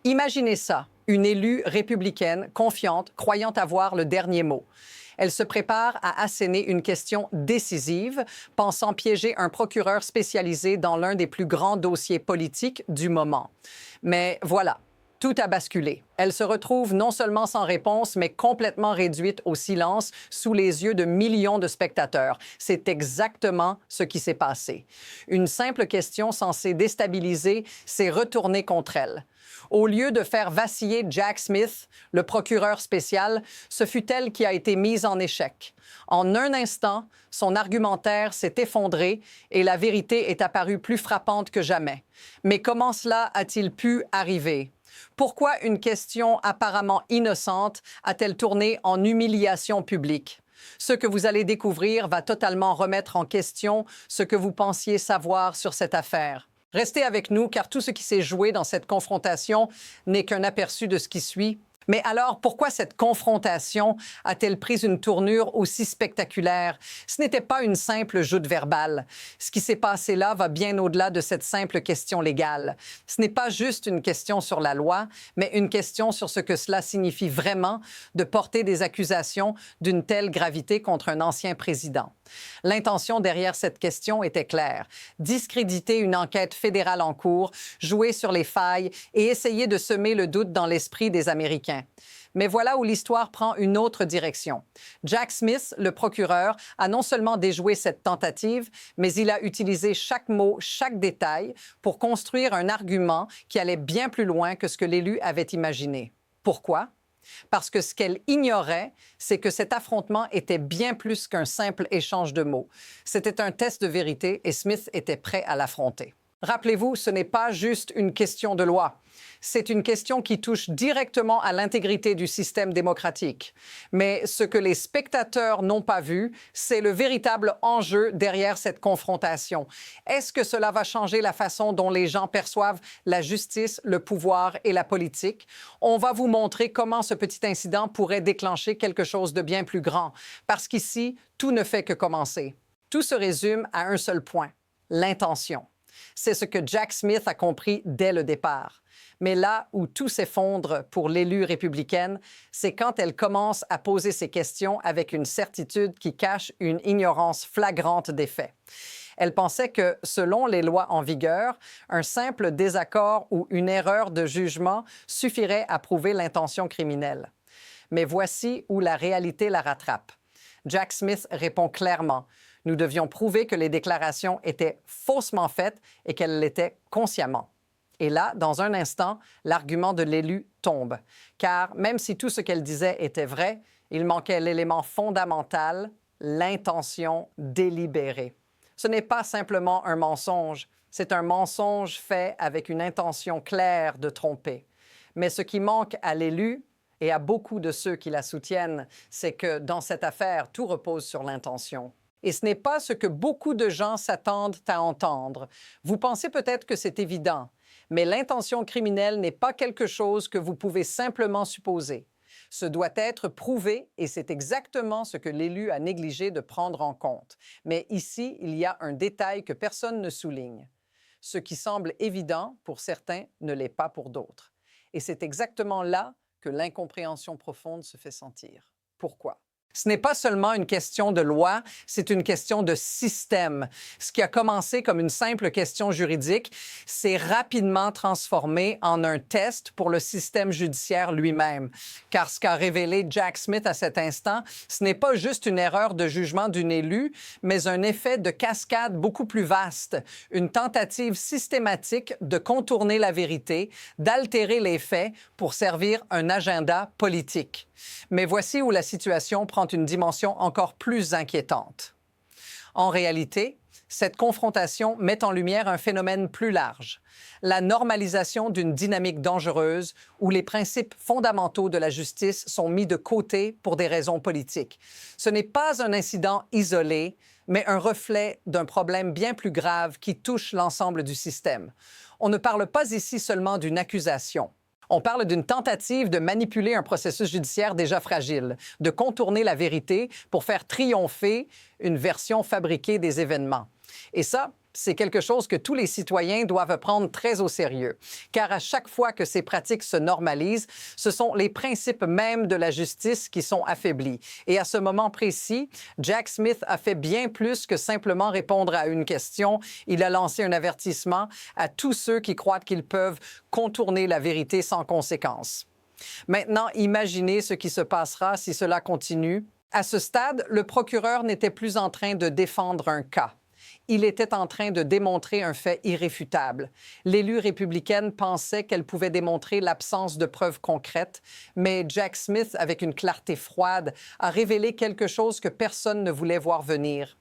Imaginez ça, une élue républicaine, confiante, croyant avoir le dernier mot. Elle se prépare à asséner une question décisive, pensant piéger un procureur spécialisé dans l'un des plus grands dossiers politiques du moment. Mais voilà, tout a basculé. Elle se retrouve non seulement sans réponse, mais complètement réduite au silence sous les yeux de millions de spectateurs. C'est exactement ce qui s'est passé. Une simple question censée déstabiliser s'est retournée contre elle. Au lieu de faire vaciller Jack Smith, le procureur spécial, ce fut elle qui a été mise en échec. En un instant, son argumentaire s'est effondré et la vérité est apparue plus frappante que jamais. Mais comment cela a-t-il pu arriver? Pourquoi une question apparemment innocente a-t-elle tourné en humiliation publique? Ce que vous allez découvrir va totalement remettre en question ce que vous pensiez savoir sur cette affaire. Restez avec nous, car tout ce qui s'est joué dans cette confrontation n'est qu'un aperçu de ce qui suit. Mais alors, pourquoi cette confrontation a-t-elle pris une tournure aussi spectaculaire? Ce n'était pas une simple joute verbale. Ce qui s'est passé là va bien au-delà de cette simple question légale. Ce n'est pas juste une question sur la loi, mais une question sur ce que cela signifie vraiment de porter des accusations d'une telle gravité contre un ancien président. L'intention derrière cette question était claire: discréditer une enquête fédérale en cours, jouer sur les failles et essayer de semer le doute dans l'esprit des Américains. Mais voilà où l'histoire prend une autre direction. Jack Smith, le procureur, a non seulement déjoué cette tentative, mais il a utilisé chaque mot, chaque détail pour construire un argument qui allait bien plus loin que ce que l'élu avait imaginé. Pourquoi? Parce que ce qu'elle ignorait, c'est que cet affrontement était bien plus qu'un simple échange de mots. C'était un test de vérité et Smith était prêt à l'affronter. Rappelez-vous, ce n'est pas juste une question de loi. C'est une question qui touche directement à l'intégrité du système démocratique. Mais ce que les spectateurs n'ont pas vu, c'est le véritable enjeu derrière cette confrontation. Est-ce que cela va changer la façon dont les gens perçoivent la justice, le pouvoir et la politique? On va vous montrer comment ce petit incident pourrait déclencher quelque chose de bien plus grand. Parce qu'ici, tout ne fait que commencer. Tout se résume à un seul point: l'intention. C'est ce que Jack Smith a compris dès le départ. Mais là où tout s'effondre pour l'élue républicaine, c'est quand elle commence à poser ses questions avec une certitude qui cache une ignorance flagrante des faits. Elle pensait que, selon les lois en vigueur, un simple désaccord ou une erreur de jugement suffirait à prouver l'intention criminelle. Mais voici où la réalité la rattrape. Jack Smith répond clairement: nous devions prouver que les déclarations étaient faussement faites et qu'elles l'étaient consciemment. Et là, dans un instant, l'argument de l'élu tombe. Car même si tout ce qu'elle disait était vrai, il manquait l'élément fondamental: l'intention délibérée. Ce n'est pas simplement un mensonge, c'est un mensonge fait avec une intention claire de tromper. Mais ce qui manque à l'élu et à beaucoup de ceux qui la soutiennent, c'est que dans cette affaire, tout repose sur l'intention. Et ce n'est pas ce que beaucoup de gens s'attendent à entendre. Vous pensez peut-être que c'est évident, mais l'intention criminelle n'est pas quelque chose que vous pouvez simplement supposer. Ce doit être prouvé et c'est exactement ce que l'élu a négligé de prendre en compte. Mais ici, il y a un détail que personne ne souligne. Ce qui semble évident pour certains ne l'est pas pour d'autres. Et c'est exactement là que l'incompréhension profonde se fait sentir. Pourquoi? Ce n'est pas seulement une question de loi, c'est une question de système. Ce qui a commencé comme une simple question juridique s'est rapidement transformé en un test pour le système judiciaire lui-même. Car ce qu'a révélé Jack Smith à cet instant, ce n'est pas juste une erreur de jugement d'une élue, mais un effet de cascade beaucoup plus vaste, une tentative systématique de contourner la vérité, d'altérer les faits pour servir un agenda politique. Mais voici où la situation prend une dimension encore plus inquiétante. En réalité, cette confrontation met en lumière un phénomène plus large: la normalisation d'une dynamique dangereuse où les principes fondamentaux de la justice sont mis de côté pour des raisons politiques. Ce n'est pas un incident isolé, mais un reflet d'un problème bien plus grave qui touche l'ensemble du système. On ne parle pas ici seulement d'une accusation. On parle d'une tentative de manipuler un processus judiciaire déjà fragile, de contourner la vérité pour faire triompher une version fabriquée des événements. Et ça, C'est quelque chose que tous les citoyens doivent prendre très au sérieux, car à chaque fois que ces pratiques se normalisent, ce sont les principes mêmes de la justice qui sont affaiblis. Et à ce moment précis, Jack Smith a fait bien plus que simplement répondre à une question. Il a lancé un avertissement à tous ceux qui croient qu'ils peuvent contourner la vérité sans conséquence. Maintenant, imaginez ce qui se passera si cela continue. À ce stade, le procureur n'était plus en train de défendre un cas. Il était en train de démontrer un fait irréfutable. L'élue républicaine pensait qu'elle pouvait démontrer l'absence de preuves concrètes, mais Jack Smith, avec une clarté froide, a révélé quelque chose que personne ne voulait voir venir: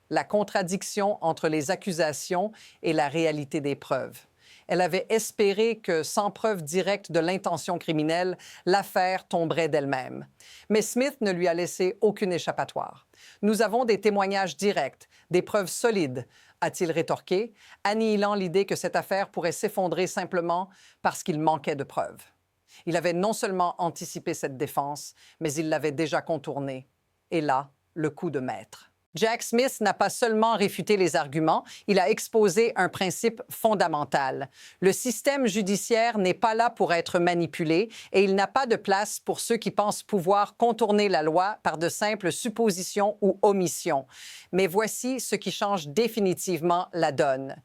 la contradiction entre les accusations et la réalité des preuves. Elle avait espéré que, sans preuve directe de l'intention criminelle, l'affaire tomberait d'elle-même. Mais Smith ne lui a laissé aucune échappatoire. « Nous avons des témoignages directs, des preuves solides », a-t-il rétorqué, annihilant l'idée que cette affaire pourrait s'effondrer simplement parce qu'il manquait de preuves. Il avait non seulement anticipé cette défense, mais il l'avait déjà contournée. Et là, le coup de maître. Jack Smith n'a pas seulement réfuté les arguments, il a exposé un principe fondamental. Le système judiciaire n'est pas là pour être manipulé et il n'a pas de place pour ceux qui pensent pouvoir contourner la loi par de simples suppositions ou omissions. Mais voici ce qui change définitivement la donne.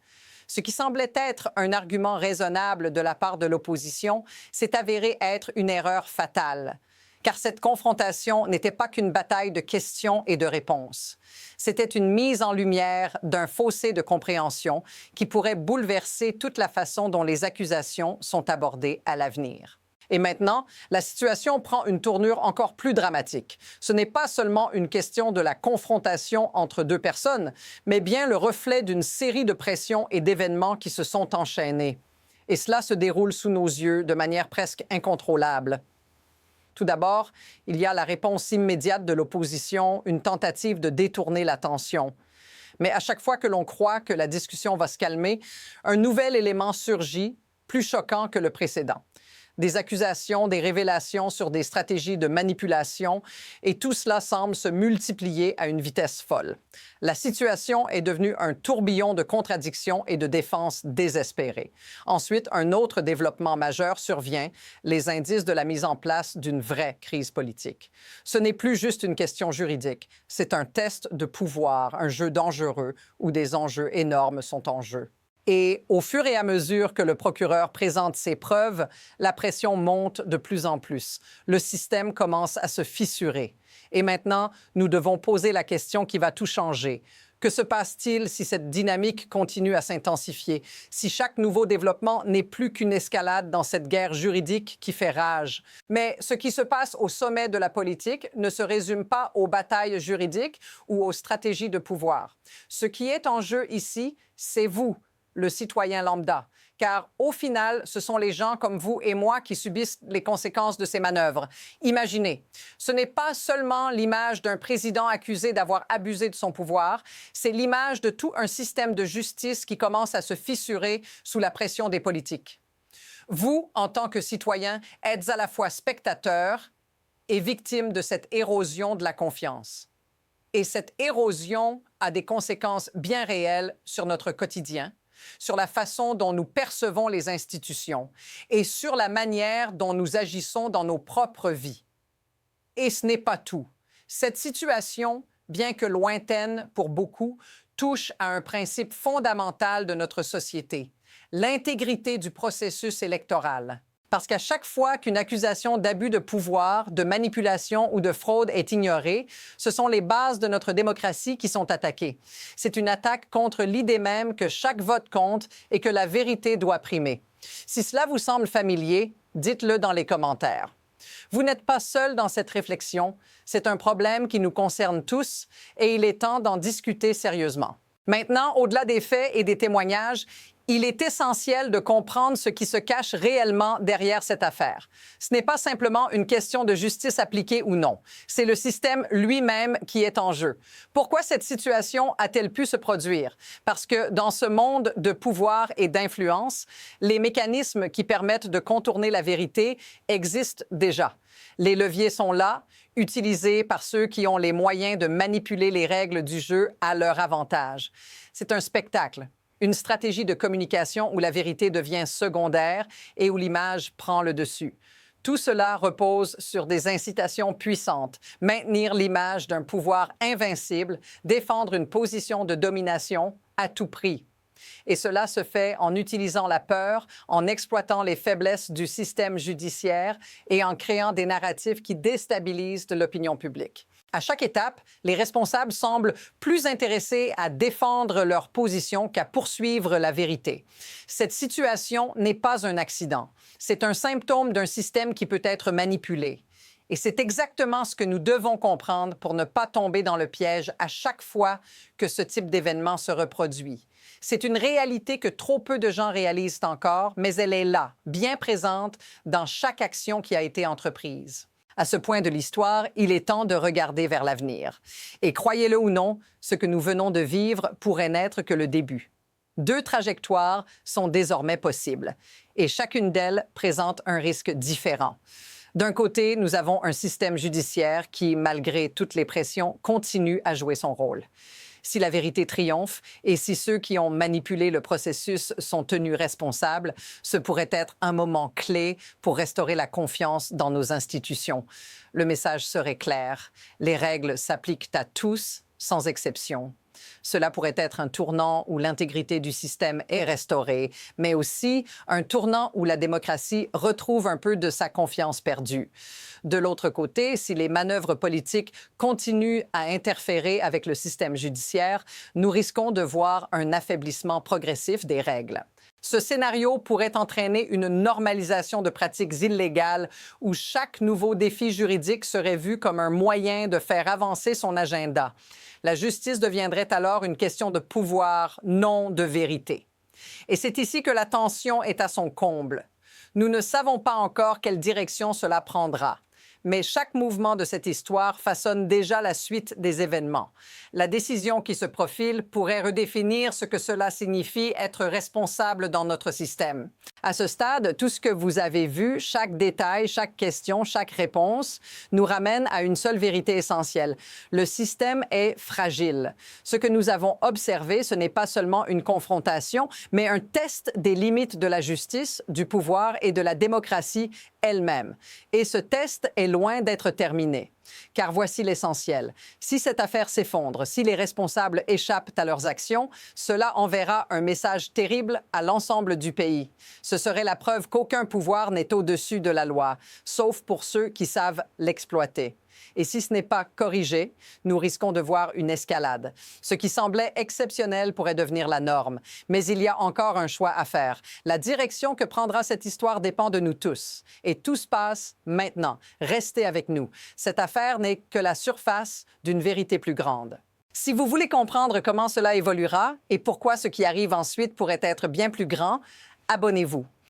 Ce qui semblait être un argument raisonnable de la part de l'opposition s'est avéré être une erreur fatale. Car cette confrontation n'était pas qu'une bataille de questions et de réponses. C'était une mise en lumière d'un fossé de compréhension qui pourrait bouleverser toute la façon dont les accusations sont abordées à l'avenir. Et maintenant, la situation prend une tournure encore plus dramatique. Ce n'est pas seulement une question de la confrontation entre deux personnes, mais bien le reflet d'une série de pressions et d'événements qui se sont enchaînés. Et cela se déroule sous nos yeux de manière presque incontrôlable. Tout d'abord, il y a la réponse immédiate de l'opposition, une tentative de détourner l'attention. Mais à chaque fois que l'on croit que la discussion va se calmer, un nouvel élément surgit, plus choquant que le précédent. Des accusations, des révélations sur des stratégies de manipulation, et tout cela semble se multiplier à une vitesse folle. La situation est devenue un tourbillon de contradictions et de défenses désespérées. Ensuite, un autre développement majeur survient, les indices de la mise en place d'une vraie crise politique. Ce n'est plus juste une question juridique, c'est un test de pouvoir, un jeu dangereux où des enjeux énormes sont en jeu. Et au fur et à mesure que le procureur présente ses preuves, la pression monte de plus en plus. Le système commence à se fissurer. Et maintenant, nous devons poser la question qui va tout changer. Que se passe-t-il si cette dynamique continue à s'intensifier, si chaque nouveau développement n'est plus qu'une escalade dans cette guerre juridique qui fait rage? Mais ce qui se passe au sommet de la politique ne se résume pas aux batailles juridiques ou aux stratégies de pouvoir. Ce qui est en jeu ici, c'est vous, le citoyen lambda, car au final, ce sont les gens comme vous et moi qui subissent les conséquences de ces manœuvres. Imaginez, ce n'est pas seulement l'image d'un président accusé d'avoir abusé de son pouvoir, c'est l'image de tout un système de justice qui commence à se fissurer sous la pression des politiques. Vous, en tant que citoyen, êtes à la fois spectateur et victime de cette érosion de la confiance. Et cette érosion a des conséquences bien réelles sur notre quotidien, sur la façon dont nous percevons les institutions et sur la manière dont nous agissons dans nos propres vies. Et ce n'est pas tout. Cette situation, bien que lointaine pour beaucoup, touche à un principe fondamental de notre société, l'intégrité du processus électoral. Parce qu'à chaque fois qu'une accusation d'abus de pouvoir, de manipulation ou de fraude est ignorée, ce sont les bases de notre démocratie qui sont attaquées. C'est une attaque contre l'idée même que chaque vote compte et que la vérité doit primer. Si cela vous semble familier, dites-le dans les commentaires. Vous n'êtes pas seul dans cette réflexion, c'est un problème qui nous concerne tous et il est temps d'en discuter sérieusement. Maintenant, au-delà des faits et des témoignages, Il est essentiel de comprendre ce qui se cache réellement derrière cette affaire. Ce n'est pas simplement une question de justice appliquée ou non. C'est le système lui-même qui est en jeu. Pourquoi cette situation a-t-elle pu se produire? Parce que dans ce monde de pouvoir et d'influence, les mécanismes qui permettent de contourner la vérité existent déjà. Les leviers sont là, utilisés par ceux qui ont les moyens de manipuler les règles du jeu à leur avantage. C'est un spectacle. Une stratégie de communication où la vérité devient secondaire et où l'image prend le dessus. Tout cela repose sur des incitations puissantes, maintenir l'image d'un pouvoir invincible, défendre une position de domination à tout prix. Et cela se fait en utilisant la peur, en exploitant les faiblesses du système judiciaire et en créant des narratifs qui déstabilisent l'opinion publique. À chaque étape, les responsables semblent plus intéressés à défendre leur position qu'à poursuivre la vérité. Cette situation n'est pas un accident. C'est un symptôme d'un système qui peut être manipulé. Et c'est exactement ce que nous devons comprendre pour ne pas tomber dans le piège à chaque fois que ce type d'événement se reproduit. C'est une réalité que trop peu de gens réalisent encore, mais elle est là, bien présente dans chaque action qui a été entreprise. À ce point de l'histoire, il est temps de regarder vers l'avenir. Et croyez-le ou non, ce que nous venons de vivre pourrait n'être que le début. 2 trajectoires sont désormais possibles, et chacune d'elles présente un risque différent. D'un côté, nous avons un système judiciaire qui, malgré toutes les pressions, continue à jouer son rôle. Si la vérité triomphe et si ceux qui ont manipulé le processus sont tenus responsables, ce pourrait être un moment clé pour restaurer la confiance dans nos institutions. Le message serait clair. Les règles s'appliquent à tous, sans exception. Cela pourrait être un tournant où l'intégrité du système est restaurée, mais aussi un tournant où la démocratie retrouve un peu de sa confiance perdue. De l'autre côté, si les manœuvres politiques continuent à interférer avec le système judiciaire, nous risquons de voir un affaiblissement progressif des règles. Ce scénario pourrait entraîner une normalisation de pratiques illégales où chaque nouveau défi juridique serait vu comme un moyen de faire avancer son agenda. La justice deviendrait alors une question de pouvoir, non de vérité. Et c'est ici que la tension est à son comble. Nous ne savons pas encore quelle direction cela prendra. Mais chaque mouvement de cette histoire façonne déjà la suite des événements. La décision qui se profile pourrait redéfinir ce que cela signifie être responsable dans notre système. À ce stade, tout ce que vous avez vu, chaque détail, chaque question, chaque réponse, nous ramène à une seule vérité essentielle. Le système est fragile. Ce que nous avons observé, ce n'est pas seulement une confrontation, mais un test des limites de la justice, du pouvoir et de la démocratie elle-même. Et ce test est loin d'être terminé. Car voici l'essentiel. Si cette affaire s'effondre, si les responsables échappent à leurs actions, cela enverra un message terrible à l'ensemble du pays. Ce serait la preuve qu'aucun pouvoir n'est au-dessus de la loi, sauf pour ceux qui savent l'exploiter. Et si ce n'est pas corrigé, nous risquons de voir une escalade. Ce qui semblait exceptionnel pourrait devenir la norme. Mais il y a encore un choix à faire. La direction que prendra cette histoire dépend de nous tous. Et tout se passe maintenant. Restez avec nous. Cette affaire n'est que la surface d'une vérité plus grande. Si vous voulez comprendre comment cela évoluera et pourquoi ce qui arrive ensuite pourrait être bien plus grand, abonnez-vous.